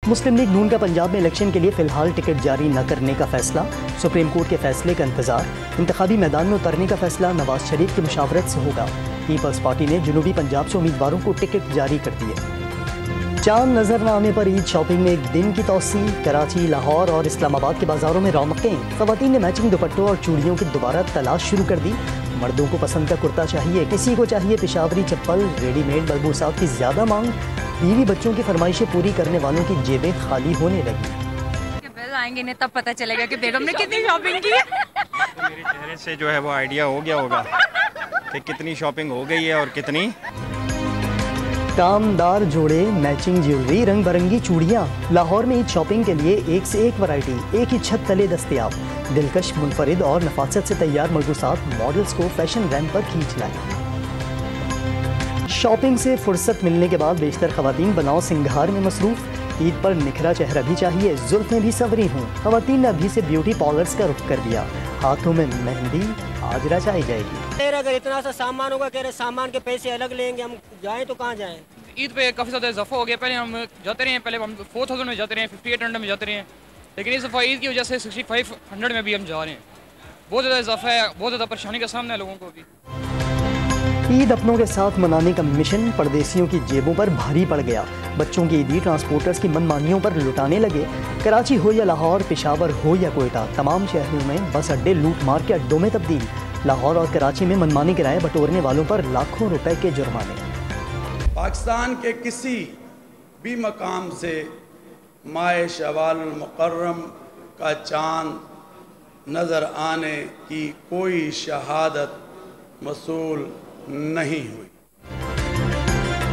مسلم league نون کا پنجاب میں election کے لیے فی الحال ٹکٹ جاری نہ کرنے کا فیصلہ، سپریم کورٹ کے فیصلے کا انتظار، انتخابی میدان میں اترنے کا فیصلہ نواز شریف کی مشاورت سے ہوگا۔ پیپلز پارٹی نے جنوبی پنجاب سے امیدواروں کو ٹکٹ جاری کر دیے۔ چاند نظر نہ آنے پر عید شاپنگ میں ایک دن کی توسیع، کراچی، لاہور اور اسلام آباد کے بازاروں میں رونقیں، خواتین نے میچنگ دوپٹوں اور چوڑیوں کی دوبارہ تلاش شروع کر دی۔ مردوں کو پسند کا کرتا چاہیے، کسی کو چاہیے پشاوری چپل، ریڈی میڈ ملبوسات کی زیادہ مانگ، بیوی بچوں کی فرمائشیں پوری کرنے والوں کی جیبیں خالی ہونے لگی۔ بل آئیں گے تب پتہ چلے گا کہ بیگم نے کتنی شاپنگ کی ہے۔ میرے چہرے سے جو ہے وہ آئیڈیا ہو گیا ہوگا کہ کتنی شاپنگ ہو گئی ہے اور کتنی۔ کامدار جوڑے، میچنگ جیولری، رنگ برنگی چوڑیاں، لاہور میں عید شاپنگ کے لیے ایک سے ایک ورائٹی ایک ہی چھت تلے دستیاب۔ دلکش، منفرد اور نفاست سے تیار ملبوسات ماڈلز کو فیشن ریمپ پر کھینچ لائیں۔ شاپنگ سے فرصت ملنے کے بعد بیشتر خواتین بناؤ سنگھار میں مصروف۔ عید پر نکھرا چہرہ بھی چاہیے، زلفیں بھی سنوری ہوں۔ خواتین نے ابھی سے بیوٹی پارلرز کا رخ کر دیا، ہاتھوں میں مہندی آج رچائی جائے گی۔ اگر اتنا سا سامان ہوگا کہ سامان کے پیسے الگ لیں گے، ہم جائیں تو کہاں جائیں؟ عید پہ کافی زیادہ اضافہ ہو گیا، پہلے ہم جاتے رہے ہیں، پہلے ہم 4000 میں جاتے رہے ہیں، 5800 میں جاتے رہے ہیں، لیکن اس دفعہ عید کی وجہ سے 6500 میں بھی ہم جا رہے ہیں۔ بہت زیادہ اضافہ ہے، بہت زیادہ پریشانی کا سامنا ہے لوگوں کو بھی۔ عید اپنوں کے ساتھ منانے کا مشن پردیسیوں کی جیبوں پر بھاری پڑ گیا۔ بچوں کی عیدی ٹرانسپورٹرز کی من مانیوں پر لٹانے لگے۔ کراچی ہو یا لاہور، پشاور ہو یا کوئٹہ، تمام شہروں میں بس اڈے لوٹ مار کے اڈوں میں تبدیل۔ لاہور اور کراچی میں منمانی کرائے بٹورنے والوں پر لاکھوں روپے کے جرمانے۔ پاکستان کے کسی بھی مقام سے ماہ شوال المکرم کا چاند نظر آنے کی کوئی شہادت موصول نہیں ہوئی۔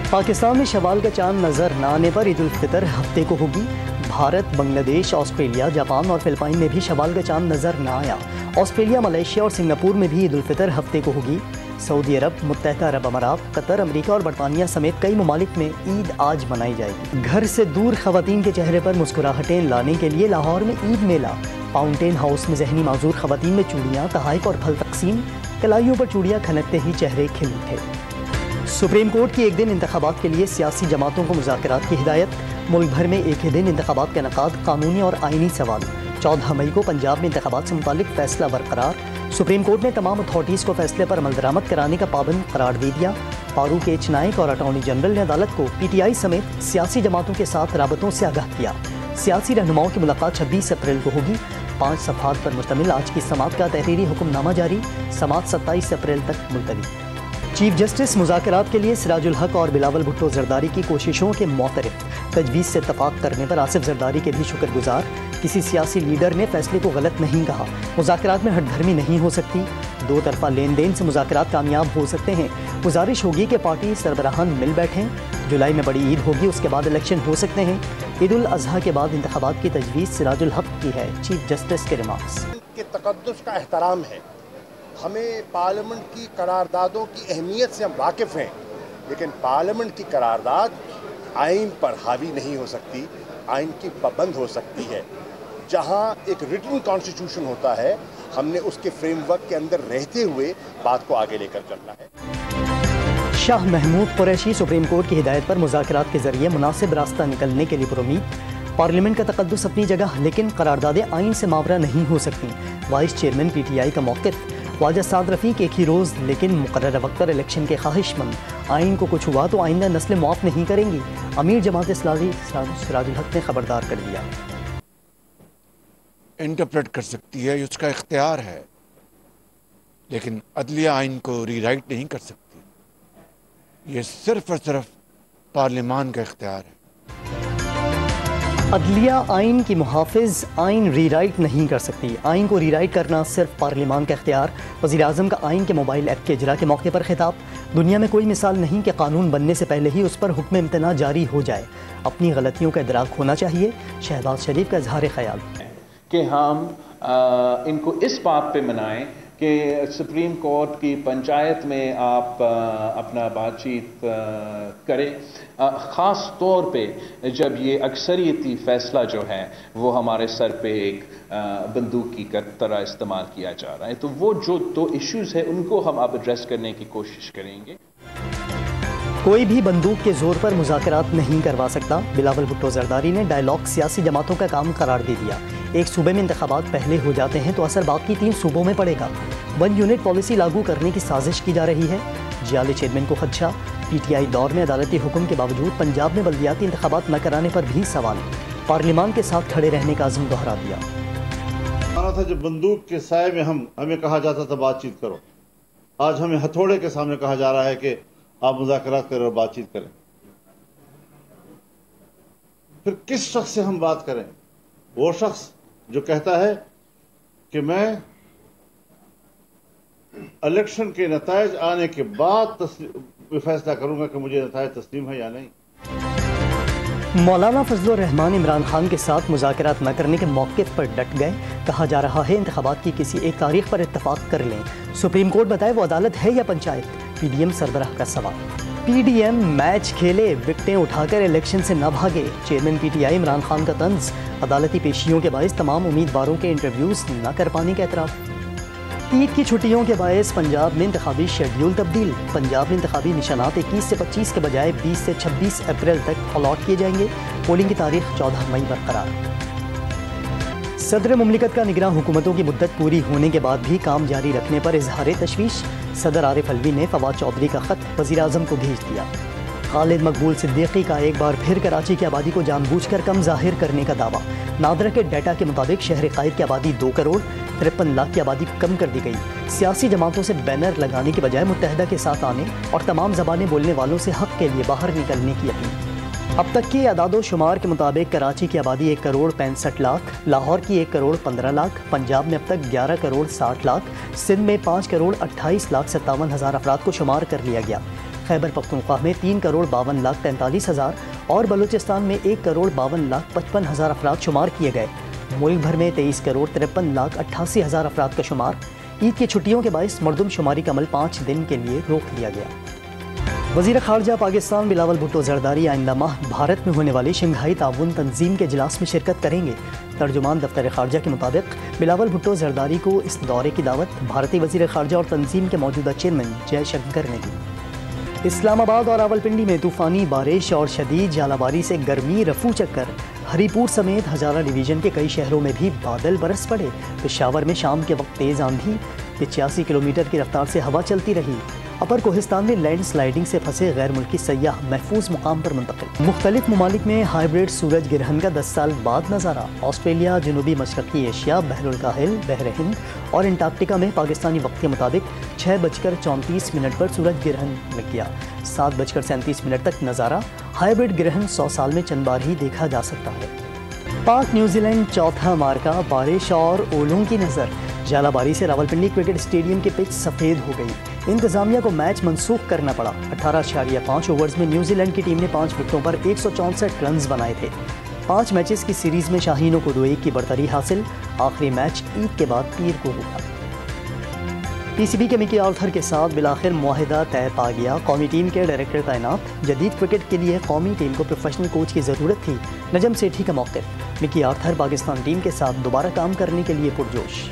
پاکستان میں شوال کا چاند نظر نہ آنے پر عید الفطر ہفتے کو ہوگی۔ بھارت، بنگلہ دیش، آسٹریلیا، جاپان اور فلپائن میں بھی شوال کا چاند نظر نہ آیا۔ آسٹریلیا، ملیشیا اور سنگاپور میں بھی عید الفطر ہفتے کو ہوگی۔ سعودی عرب، متحدہ عرب امارات، قطر، امریکہ اور برطانیہ سمیت کئی ممالک میں عید آج منائی جائے گی۔ گھر سے دور خواتین کے چہرے پر مسکراہٹیں لانے کے لیے لاہور میں عید میلہ، فاؤنٹین ہاؤس میں ذہنی معذور خواتین میں چوڑیاں، تحائف اور پھل تقسیم، کلائیوں پر چوڑیاں کھنکتے ہی چہرے کھل اٹھے۔ سپریم کورٹ کی ایک دن انتخابات کے لیے سیاسی جماعتوں کو مذاکرات کی ہدایت۔ ملک بھر میں ایک ہی دن انتخابات کا انعقاد قانونی اور آئینی سوال۔ 14 مئی کو پنجاب میں انتخابات سے متعلق فیصلہ برقرار۔ سپریم کورٹ نے تمام اتھارٹیز کو فیصلے پر عمل درآمد کرانے کا پابند قرار دے دیا۔ فاروق ایچ نائک اور اٹارنی جنرل نے عدالت کو پی ٹی آئی سمیت سیاسی جماعتوں کے ساتھ رابطوں سے آگاہ کیا۔ سیاسی رہنماؤں کی ملاقات 26 اپریل کو ہوگی۔ 5 صفحات پر مشتمل آج کی سماعت کا تحریری حکم نامہ جاری، سماعت 27 اپریل تک ملتوی۔ چیف جسٹس مذاکرات کے لیے سراج الحق اور بلاول بھٹو زرداری کی کوششوں کے معترف، تجویز سے اتفاق کرنے پر آصف زرداری کے بھی شکر گزار۔ کسی سیاسی لیڈر نے فیصلے کو غلط نہیں کہا، مذاکرات میں ہٹ دھرمی نہیں ہو سکتی، دو طرفہ لین دین سے مذاکرات کامیاب ہو سکتے ہیں۔ گزارش ہوگی کہ پارٹی سربراہان مل بیٹھیں، جولائی میں بڑی عید ہوگی، اس کے بعد الیکشن ہو سکتے ہیں۔ عید الاضحیٰ کے بعد انتخابات کی تجویز سراج الحق کی ہے، چیف جسٹس کے ریمارکس۔ کہ تقدس کا احترام ہے، ہمیں پارلیمنٹ کی قراردادوں کی اہمیت سے ہم واقف ہیں، لیکن پارلیمنٹ کی قرارداد آئین پر حاوی نہیں ہو سکتی، آئین کی پابند ہو سکتی ہے۔ جہاں ایک ریٹن کانسٹیٹیوشن ہوتا ہے، ہم نے اس کے فریم ورک کے اندر رہتے ہوئے بات کو آگے لے کر چلنا ہے۔ شاہ محمود قریشی سپریم کورٹ کی ہدایت پر مذاکرات کے ذریعے مناسب راستہ نکلنے کے لیے پرامید۔ پارلیمنٹ کا تقدس اپنی جگہ، لیکن قراردادیں آئین سے ماورا نہیں ہو سکتی۔ Vice chairman P T I کا موقف، خواجہ سعد رفیق ایک ہی روز لیکن مقررہ وقت پر الیکشن کے خواہش مند، آئین کو کچھ ہوا تو آئندہ نسلیں معاف نہیں کریں گی، امیر جماعت اسلامی سراج الحق نے خبردار کر دیا۔ انٹرپریٹ کر سکتی ہے، اس کا اختیار ہے، لیکن عدلیہ آئین کو ری رائٹ نہیں کر سکتی، یہ صرف اور صرف پارلیمان کا اختیار ہے۔ عدلیہ آئین کی محافظ آئین ری رائٹ نہیں کر سکتی، آئین کو ری رائٹ کرنا صرف پارلیمان کا اختیار۔ وزیر اعظم کا آئین کے موبائل ایپ کے اجرا کے موقع پر خطاب، دنیا میں کوئی مثال نہیں کہ قانون بننے سے پہلے ہی اس پر حکم امتناع جاری ہو جائے، اپنی غلطیوں کا ادراک ہونا چاہیے، شہباز شریف کا اظہار خیال۔ کہ ہم ان کو اس بات پہ منائیں کہ سپریم کورٹ کی پنچایت میں آپ اپنا بات چیت کریں، خاص طور پہ جب یہ اکثریتی فیصلہ جو ہے وہ ہمارے سر پہ ایک بندوق کی طرح استعمال کیا جا رہا ہے، تو وہ جو دو ایشوز ہیں ان کو ہم اب ایڈریس کرنے کی کوشش کریں گے۔ کوئی بھی بندوق کے زور پر مذاکرات نہیں کروا سکتا، بلاول بھٹو زرداری نے ڈائیلاگ سیاسی جماعتوں کا کام قرار دے دیا۔ ایک صوبے میں انتخابات پہلے ہو جاتے ہیں تو اثر باقی 3 صوبوں میں پڑے گا۔ 1 یونٹ پالیسی لاگو کرنے کی سازش کی جا رہی ہے، جعلی چیئرمین کو خدشہ۔ پی ٹی آئی دور میں عدالتی حکم کے باوجود پنجاب میں بلدیاتی انتخابات نہ کرانے پر بھی سوال، پارلیمان کے ساتھ کھڑے رہنے کا عزم دہرا دیا۔ تھا جب بندوق کے سائے میں ہمیں کہا جاتا تھا بات چیت کرو، آج ہمیں ہتھوڑے کے سامنے کہا جا رہا ہے کہ آپ مذاکرات کریں اور بات چیت کریں۔ پھر کس شخص سے ہم بات کریں؟ وہ شخص جو کہتا ہے کہ میں الیکشن کے نتائج آنے کے بعد فیصلہ کروں گا کہ مجھے نتائج تسلیم ہے یا نہیں۔ مولانا فضل الرحمان عمران خان کے ساتھ مذاکرات نہ کرنے کے موقف پر ڈٹ گئے، کہا جا رہا ہے انتخابات کی کسی ایک تاریخ پر اتفاق کر لیں۔ سپریم کورٹ بتائے وہ عدالت ہے یا پنچایت؟ پی ڈی ایم سربراہ کا سوال۔ پی ڈی ایم میچ کھیلے، وکٹیں اٹھا کر الیکشن سے نہ بھاگے، chairman P T I Imran Khan کا طنز۔ عدالتی پیشیوں کے باعث تمام امیدواروں کے انٹرویوز نہ کر پانے کا اعتراف۔ عید کی چھٹیوں کے باعث پنجاب میں انتخابی شیڈیول تبدیل، پنجاب میں انتخابی نشانات 21 سے 25 کے بجائے 20 سے 26 اپریل تک الاٹ کیے جائیں گے، پولنگ کی تاریخ 14 مئی برقرار۔ صدر مملکت کا نگراں حکومتوں کی مدت پوری ہونے کے بعد بھی کام جاری رکھنے پر اظہار تشویش، صدر عارف الوی نے فواد چودھری کا خط وزیر اعظم کو بھیج دیا۔ خالد مقبول صدیقی کا ایک بار پھر کراچی کی آبادی کو جان بوجھ کر کم ظاہر کرنے کا دعویٰ، نادرا کے ڈیٹا کے مطابق شہر قائد کی آبادی 2 کروڑ 53 لاکھ کی آبادی کم کر دی گئی۔ سیاسی جماعتوں سے بینر لگانے کی بجائے متحدہ کے ساتھ آنے اور تمام زبانیں بولنے والوں سے حق کے لیے باہر نکلنے کی اپیل۔ اب تک کے اعداد و شمار کے مطابق کراچی کی آبادی 1 کروڑ 65 لاکھ، لاہور کی 1 کروڑ 15 لاکھ، پنجاب میں اب تک 11 کروڑ 60 لاکھ، سندھ میں 5 کروڑ 28 لاکھ 57 ہزار افراد کو شمار کر لیا گیا۔ خیبر پختونخوا میں 3 کروڑ 52 لاکھ 43 ہزار اور بلوچستان میں 1 کروڑ 52 لاکھ 55 ہزار افراد شمار کیے گئے۔ ملک بھر میں 23 کروڑ 53 لاکھ 88 ہزار افراد کا شمار۔ عید کی چھٹیوں کے باعث مردم شماری کا عمل 5 دن کے لیے روک دیا گیا۔ وزیر خارجہ پاکستان بلاول بھٹو زرداری آئندہ ماہ بھارت میں ہونے والی شنگھائی تعاون تنظیم کے اجلاس میں شرکت کریں گے۔ ترجمان دفتر خارجہ کے مطابق بلاول بھٹو زرداری کو اس دورے کی دعوت بھارتی وزیر خارجہ اور تنظیم کے موجودہ چیئرمین جے شنکر نے دی۔ اسلام آباد اور راولپنڈی میں طوفانی بارش اور شدید ژالہ باری سے گرمی رفو چکر، ہری پور سمیت ہزارہ ڈویژن کے کئی شہروں میں بھی بادل برس پڑے۔ پشاور میں شام کے وقت تیز آندھی، 85 کلومیٹر کی رفتار سے ہوا چلتی رہی۔ اپر کوہستان میں لینڈ سلائیڈنگ سے پھنسے غیر ملکی سیاح محفوظ مقام پر منتقل۔ مختلف ممالک میں ہائیبرڈ سورج گرہن کا 10 سال بعد نظارہ۔ آسٹریلیا، جنوبی مشرقی ایشیا، بحر الکاہل، بحر ہند اور انٹارکٹیکا میں پاکستانی وقت کے مطابق 6:34 پر سورج گرہن لگ گیا۔ 7:37 تک نظارہ۔ ہائیبرڈ گرہن 100 سال میں چند بار ہی دیکھا جا سکتا ہے۔ پاک نیوزی لینڈ چوتھا مارکا، بارش اور اولوں کی نظر۔ ژالہ باری سے راولپنڈی کرکٹ اسٹیڈیم کی پچ سفید ہو گئی، انتظامیہ کو میچ منسوخ کرنا پڑا۔ 18.5 اوورز میں نیوزی لینڈ کی ٹیم نے 5 وکٹوں پر 164 رنز بنائے تھے۔ 5 میچز کی سیریز میں شاہینوں کو 2-1 کی برتری حاصل۔ آخری میچ عید کے بعد پیر کو ہوا۔ پی سی بی کے مکی آرتھر کے ساتھ بالآخر معاہدہ طے پا گیا، قومی ٹیم کے ڈائریکٹر تعینات۔ جدید کرکٹ کے لیے قومی ٹیم کو پروفیشنل کوچ کی ضرورت تھی، نجم سیٹھی کا موقف۔ مکی آرتھر پاکستان ٹیم کے ساتھ دوبارہ کام کرنے کے لیے پرجوش۔